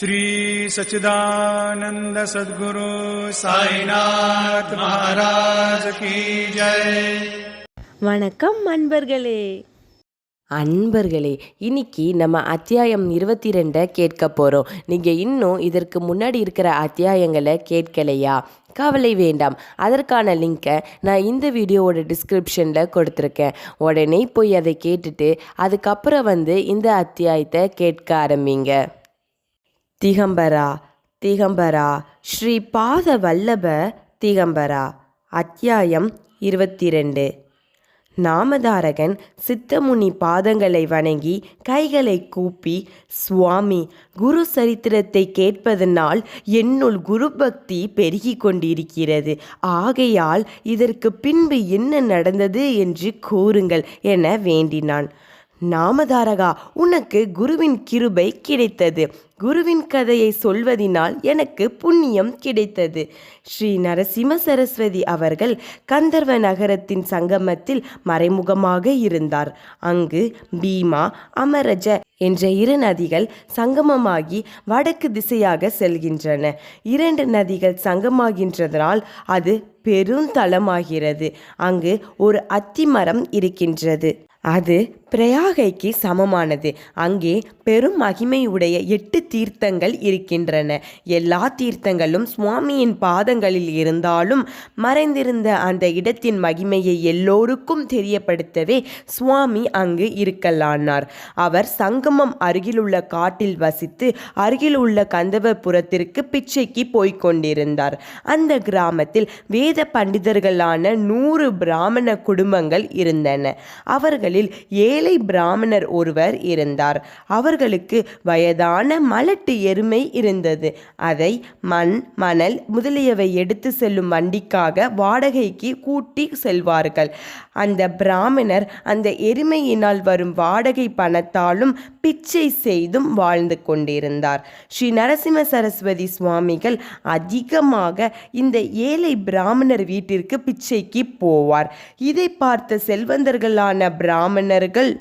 श्री सच्चिदानंद सद्गुरु साईनाथ महाराज की जय. வணக்கம் அன்பர்களே, இன்னைக்கு நம்ம அத்தியாயம் 22 கேட்க போகிறோம். நீங்கள் இன்னும் இதற்கு முன்னாடி இருக்கிற அத்தியாயங்களை கேட்கலையா? கவலை வேண்டாம், அதற்கான லிங்கை நான் இந்த வீடியோவோட டிஸ்கிரிப்ஷனில் கொடுத்துருக்கேன். உடனே போய் அதை கேட்டுட்டு அதுக்கப்புறம் இந்த அத்தியாயத்தை கேட்க ஆரம்பிங்க. திகம்பரா திகம்பரா ஸ்ரீ பாத வல்லப திகம்பரா. அத்தியாயம் 22. நாமதாரகன் சித்தமுனி பாதங்களை வணங்கி கைகளை கூப்பி, சுவாமி, குரு சரித்திரத்தை கேட்பதனால் என்னுள் குரு பக்தி பெருகி கொண்டிருக்கிறது. ஆகையால் இதற்கு பின்பு என்ன நடந்தது என்று கூறுங்கள் என வேண்டினான். நாமதாரகா, உனக்கு குருவின் கிருபை கிடைத்தது. குருவின் கதையை சொல்வதினால் எனக்கு புண்ணியம் கிடைத்தது. ஸ்ரீ நரசிம்ம சரஸ்வதி அவர்கள் கந்தர்வ நகரத்தின் சங்கமத்தில் மறைமுகமாக இருந்தார். அங்கு பீமா, அமரஜ என்ற 2 நதிகள் சங்கமமாகி வடக்கு திசையாக செல்கின்றன. 2 நதிகள் சங்கமாகின்றதனால் அது பெருந்தளமாகிறது. அங்கு ஒரு அத்திமரம் இருக்கின்றது. அது பிரயாகைக்கு சமமானது. அங்கே பெரும் மகிமையுடைய 8 தீர்த்தங்கள் இருக்கின்றன. எல்லா தீர்த்தங்களும் சுவாமியின் பாதங்களில் இருந்தாலும் மறைந்திருந்த அந்த இடத்தின் மகிமையை எல்லோருக்கும் தெரியப்படுத்தவே சுவாமி அங்கு இருக்கலானார். அவர் சங்கமம் அருகிலுள்ள காட்டில் வசித்து அருகிலுள்ள கந்தவபுரத்திற்கு பிச்சைக்கு போய்கொண்டிருந்தார். அந்த கிராமத்தில் வேத பண்டிதர்களான 100 பிராமண குடும்பங்கள் இருந்தன. அவர்களில் ஏழை பிராமணர் ஒருவர் இருந்தார். அவர்களுக்கு வயதான மலட்டு எருமை இருந்தது. அதை மண், மணல் முதலியவை எடுத்து செல்லும் வண்டிக்காக வாடகைக்கு கூட்டி செல்வார்கள். அந்த பிராமணர் அந்த எருமையினால் வரும் வாடகை பணத்தாலும் பிச்சை செய்தும் வாழ்ந்து கொண்டிருந்தார். ஸ்ரீ நரசிம்ம சரஸ்வதி சுவாமிகள் அதிகமாக இந்த ஏழை பிராமணர் வீட்டிற்கு பிச்சைக்கு போவார். இதை பார்த்த செல்வந்தர்களான பிராமணர்கள்,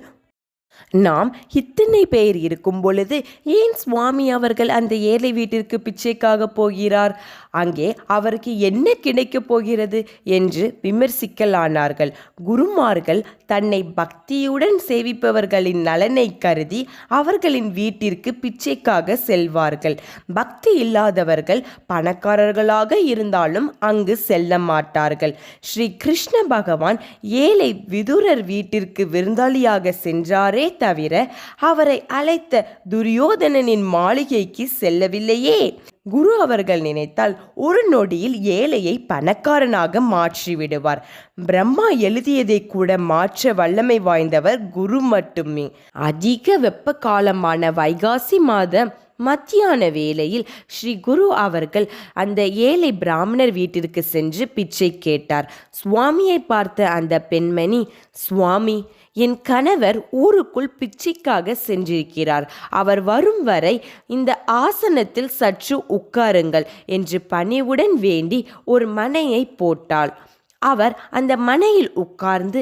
நாம் இத்தனை பேர் இருக்கும் பொழுது ஏன் சுவாமி அவர்கள் அந்த ஏழை வீட்டிற்கு பிச்சைக்காக போகிறார்? அங்கே அவருக்கு என்ன கிடைக்கப் போகிறது என்று விமர்சிக்கலானார்கள். குருமார்கள் தன்னை பக்தியுடன் சேவிப்பவர்களின் நலனை கருதி அவர்களின் வீட்டிற்கு பிச்சைக்காக செல்வார்கள். பக்தி இல்லாதவர்கள் பணக்காரர்களாக இருந்தாலும் அங்கு செல்ல மாட்டார்கள். ஸ்ரீ கிருஷ்ண பகவான் ஏழை விதுரர் வீட்டிற்கு விருந்தாளியாக சென்றாரே தவிர அவரை அழைத்த துரியோதனனின் மாளிகைக்கு செல்லவில்லையே. குரு அவர்கள் நினைத்தால் ஒரு நொடியில் ஏழையை பணக்காரனாக மாற்றிவிடுவார். பிரம்மா எழுதியதை கூட மாற்ற வல்லமை வாய்ந்தவர் குரு மட்டுமே. அதிக வெப்ப காலமான வைகாசி மாத மத்தியான வேளையில் ஸ்ரீ குரு அவர்கள் அந்த ஏழை பிராமணர் வீட்டிற்கு சென்று பிச்சை கேட்டார். சுவாமியை பார்த்த அந்த பெண்மணி, சுவாமி, என் கணவர் ஊருக்குள் பிச்சைக்காக சென்றிருக்கிறார். அவர் வரும் வரை இந்த ஆசனத்தில் சற்று உட்காருங்கள் என்று பணிவுடன் வேண்டி ஒரு மனையை போட்டாள். அவர் அந்த மனையில் உட்கார்ந்து,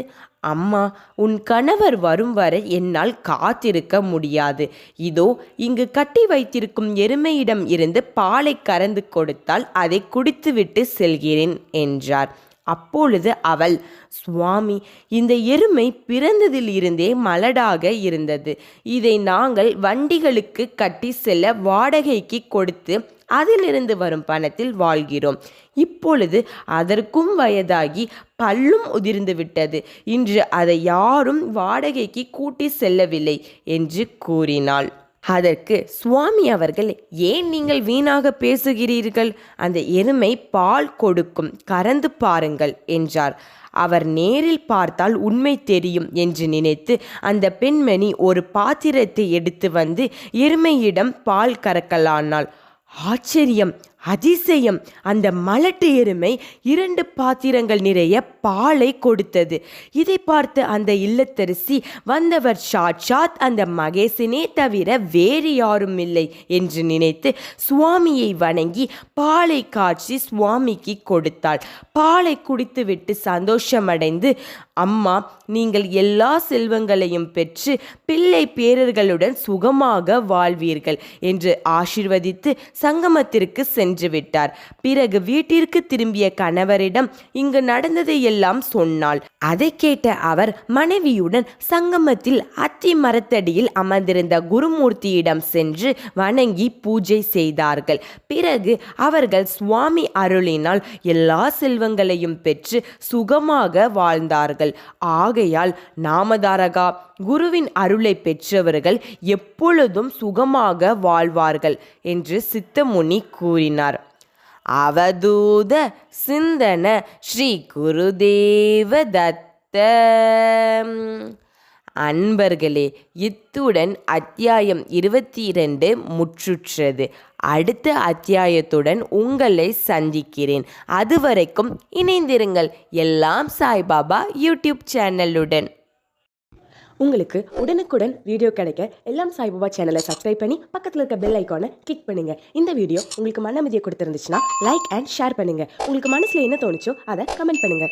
அம்மா, உன் கணவர் வரும் வரை என்னால் காத்திருக்க முடியாது. இதோ இங்கு கட்டி வைத்திருக்கும் எருமையிடம் இருந்து பாலை கறந்து கொடுத்தால் அதை குடித்துவிட்டு செல்கிறேன் என்றார். அப்பொழுது அவள், சுவாமி, இந்த எருமை பிறந்ததில் இருந்தே மலடாக இருந்தது. இதை நாங்கள் வண்டிகளுக்கு கட்டி செல்ல வாடகைக்கு கொடுத்து அதிலிருந்து வரும் பணத்தில் வாழ்கிறோம். இப்பொழுது அதற்கும் வயதாகி பல்லும் உதிர்ந்து விட்டது. இன்று அதை யாரும் வாடகைக்கு கூட்டி செல்லவில்லை என்று கூறினாள். அதற்கு சுவாமி அவர்கள், ஏன் நீங்கள் வீணாக பேசுகிறீர்கள்? அந்த எருமை பால் கொடுக்கும், கறந்து பாருங்கள் என்றார். அவர் நேரில் பார்த்தால் உண்மை தெரியும் என்று நினைத்து அந்த பெண்மணி ஒரு பாத்திரத்தை எடுத்து எருமையிடம் பால் கறக்கலானாள். ஆச்சரியம், அதிசயம்! அந்த மலட்டு எருமை 2 பாத்திரங்கள் நிறைய பாலை கொடுத்தது. இதை பார்த்து அந்த இல்லத்தரசி, வந்தவர் சாட்சாத் அந்த மகேசனே தவிர வேறு யாரும் இல்லை என்று நினைத்து சுவாமியை வணங்கி பாலை காய்ச்சி சுவாமிக்கு கொடுத்தாள். பாலை குடித்துவிட்டு சந்தோஷமடைந்து, அம்மா, நீங்கள் எல்லா செல்வங்களையும் பெற்று பிள்ளை பேரர்களுடன் சுகமாக வாழ்வீர்கள் என்று ஆசீர்வதித்து சங்கமத்திற்கு சென்று விட்டார். பிறகு வீட்டிற்கு திரும்பிய கணவரிடம் இங்கு நடந்ததை எல்லாம் சொன்னாள். அதை கேட்ட அவர் மனைவியுடன் சங்கமத்தில் அத்தி மரத்தடியில் அமர்ந்திருந்த குருமூர்த்தியிடம் சென்று வணங்கி பூஜை செய்தார்கள். பிறகு அவர்கள் சுவாமி அருளினால் எல்லா செல்வங்களையும் பெற்று சுகமாக வாழ்ந்தார்கள். ஆகையால் நாமதாரகா, குருவின் அருளை பெற்றவர்கள் எப்பொழுதும் சுகமாக வாழ்வார்கள் என்று சித்தமுனி கூறினார். அவதூத சிந்தன ஸ்ரீ குருதேவ தத்த. அன்பர்களே, இத்துடன் அத்தியாயம் 22 முற்றுற்றது. அடுத்த அத்தியாயத்துடன் உங்களை சந்திக்கிறேன். அதுவரைக்கும் இணைந்திருங்கள் எல்லாம் சாய்பாபா யூடியூப் சேனலுடன். உங்களுக்கு உடனுக்குடன் வீடியோ கிடைக்க எல்லாம் சாய்பாபா சேனலை சப்ஸ்கிரைப் பண்ணி பக்கத்தில் இருக்க பெல் ஐக்கானை கிளிக் பண்ணுங்க. இந்த வீடியோ உங்களுக்கு மன அமைதியை கொடுத்துருந்துச்சுன்னா லைக் அண்ட் ஷேர் பண்ணுங்க. உங்களுக்கு மனசுல என்ன தோணுச்சோ அதை கமெண்ட் பண்ணுங்க.